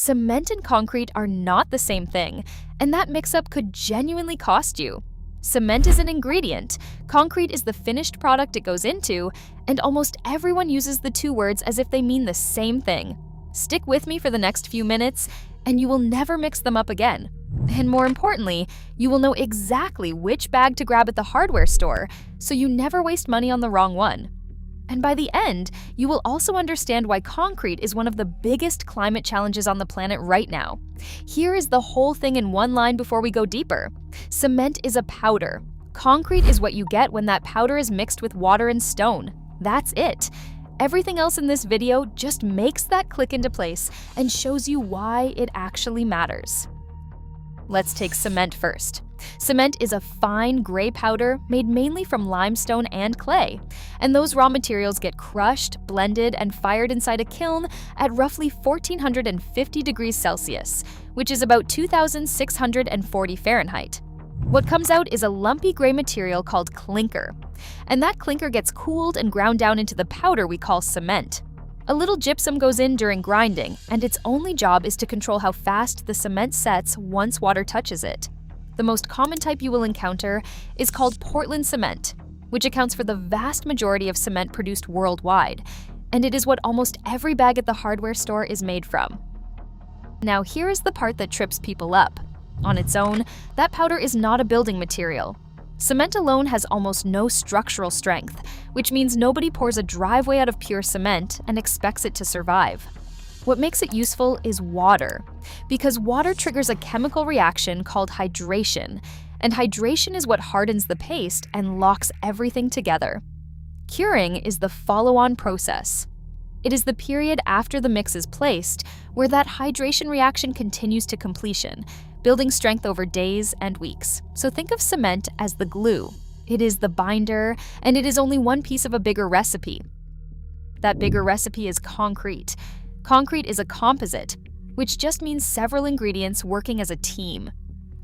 Cement and concrete are not the same thing, and that mix-up could genuinely cost you. Cement is an ingredient, concrete is the finished product it goes into, and almost everyone uses the two words as if they mean the same thing. Stick with me for the next few minutes, and you will never mix them up again. And more importantly, you will know exactly which bag to grab at the hardware store, so you never waste money on the wrong one. And by the end, you will also understand why concrete is one of the biggest climate challenges on the planet right now. Here is the whole thing in one line before we go deeper. Cement is a powder. Concrete is what you get when that powder is mixed with water and stone. That's it. Everything else in this video just makes that click into place and shows you why it actually matters. Let's take cement first. Cement is a fine gray powder made mainly from limestone and clay, and those raw materials get crushed, blended, and fired inside a kiln at roughly 1450 degrees Celsius, which is about 2640 Fahrenheit. What comes out is a lumpy gray material called clinker, and that clinker gets cooled and ground down into the powder we call cement. A little gypsum goes in during grinding, and its only job is to control how fast the cement sets once water touches it. The most common type you will encounter is called Portland cement, which accounts for the vast majority of cement produced worldwide, and it is what almost every bag at the hardware store is made from. Now here is the part that trips people up. On its own, that powder is not a building material. Cement alone has almost no structural strength, which means nobody pours a driveway out of pure cement and expects it to survive. What makes it useful is water, because water triggers a chemical reaction called hydration, and hydration is what hardens the paste and locks everything together. Curing is the follow-on process. It is the period after the mix is placed where that hydration reaction continues to completion, building strength over days and weeks. So think of cement as the glue. It is the binder, and it is only one piece of a bigger recipe. That bigger recipe is concrete. Concrete is a composite, which just means several ingredients working as a team.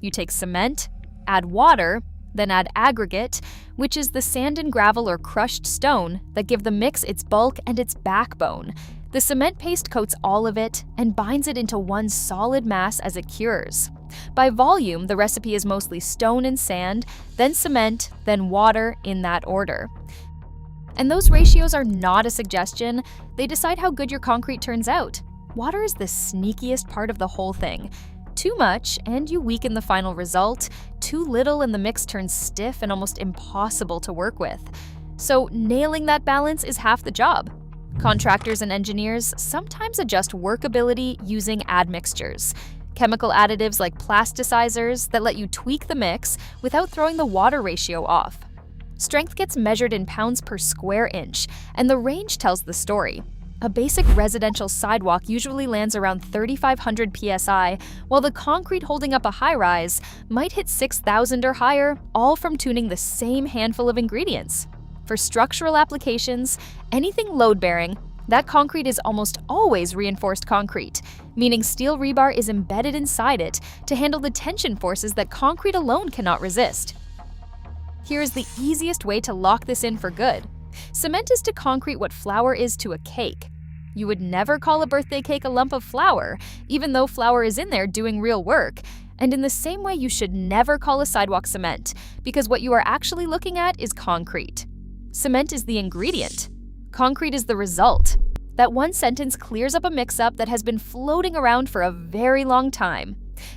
You take cement, add water, then add aggregate, which is the sand and gravel or crushed stone that give the mix its bulk and its backbone. The cement paste coats all of it and binds it into one solid mass as it cures. By volume, the recipe is mostly stone and sand, then cement, then water in that order. And those ratios are not a suggestion, they decide how good your concrete turns out. Water is the sneakiest part of the whole thing. Too much, and you weaken the final result. Too little, and the mix turns stiff and almost impossible to work with. So nailing that balance is half the job. Contractors and engineers sometimes adjust workability using admixtures. Chemical additives like plasticizers that let you tweak the mix without throwing the water ratio off. Strength gets measured in pounds per square inch, and the range tells the story. A basic residential sidewalk usually lands around 3,500 psi, while the concrete holding up a high-rise might hit 6,000 or higher, all from tuning the same handful of ingredients. For structural applications, anything load-bearing, that concrete is almost always reinforced concrete, meaning steel rebar is embedded inside it to handle the tension forces that concrete alone cannot resist. Here's the easiest way to lock this in for good. Cement is to concrete what flour is to a cake. You would never call a birthday cake a lump of flour, even though flour is in there doing real work. And in the same way, you should never call a sidewalk cement, because what you are actually looking at is concrete. Cement is the ingredient. Concrete is the result. That one sentence clears up a mix-up that has been floating around for a very long time.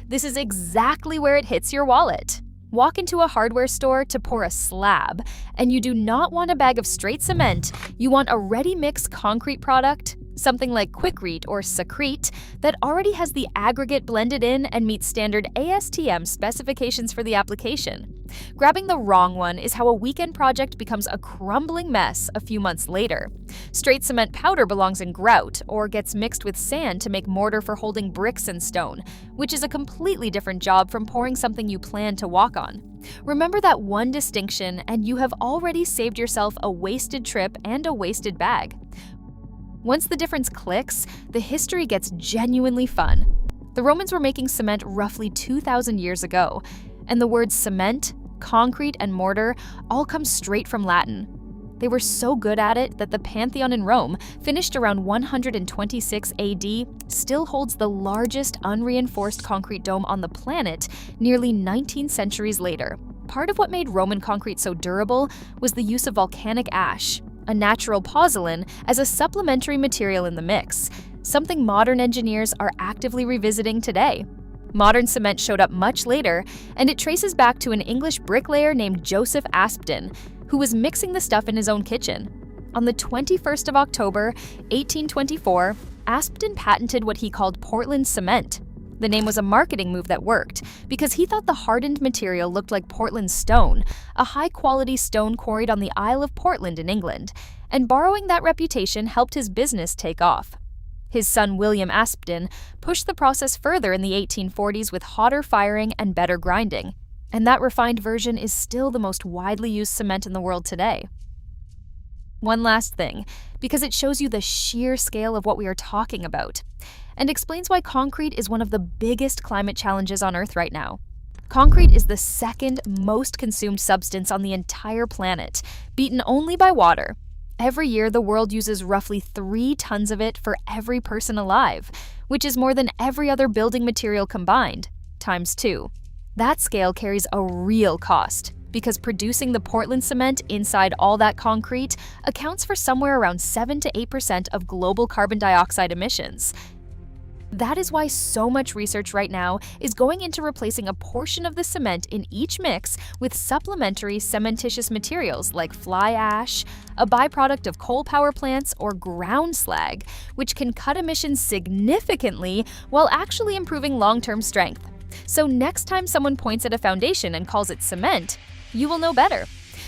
This is exactly where it hits your wallet. Walk into a hardware store to pour a slab, and you do not want a bag of straight cement, you want a ready-mix concrete product, something like Quikrete or Secrete, that already has the aggregate blended in and meets standard ASTM specifications for the application. Grabbing the wrong one is how a weekend project becomes a crumbling mess a few months later. Straight cement powder belongs in grout or gets mixed with sand to make mortar for holding bricks and stone, which is a completely different job from pouring something you plan to walk on. Remember that one distinction and you have already saved yourself a wasted trip and a wasted bag. Once the difference clicks, the history gets genuinely fun. The Romans were making cement roughly 2,000 years ago, and the words cement, concrete, and mortar all come straight from Latin. They were so good at it that the Pantheon in Rome, finished around 126 AD, still holds the largest unreinforced concrete dome on the planet nearly 19 centuries later. Part of what made Roman concrete so durable was the use of volcanic ash, a natural pozzolan, as a supplementary material in the mix, something modern engineers are actively revisiting today. Modern cement showed up much later, and it traces back to an English bricklayer named Joseph Aspdin, who was mixing the stuff in his own kitchen. On the 21st of October, 1824, Aspdin patented what he called Portland cement. The name was a marketing move that worked, because he thought the hardened material looked like Portland stone, a high-quality stone quarried on the Isle of Portland in England, and borrowing that reputation helped his business take off. His son William Aspdin pushed the process further in the 1840s with hotter firing and better grinding, and that refined version is still the most widely used cement in the world today. One last thing, because it shows you the sheer scale of what we are talking about, and explains why concrete is one of the biggest climate challenges on Earth right now. Concrete is the second most consumed substance on the entire planet, beaten only by water. Every year, the world uses roughly 3 tons of it for every person alive, which is more than every other building material combined, times 2. That scale carries a real cost, because producing the Portland cement inside all that concrete accounts for somewhere around 7 to 8% of global carbon dioxide emissions. That is why so much research right now is going into replacing a portion of the cement in each mix with supplementary cementitious materials like fly ash, a byproduct of coal power plants, or ground slag, which can cut emissions significantly while actually improving long-term strength. So next time someone points at a foundation and calls it cement, you will know better.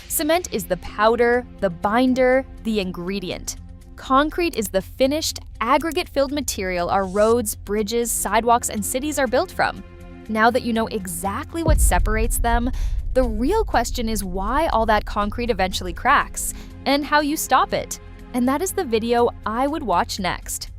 Cement is the powder, the binder, the ingredient. Concrete is the finished, aggregate-filled material our roads, bridges, sidewalks, and cities are built from. Now that you know exactly what separates them, the real question is why all that concrete eventually cracks, and how you stop it. And that is the video I would watch next.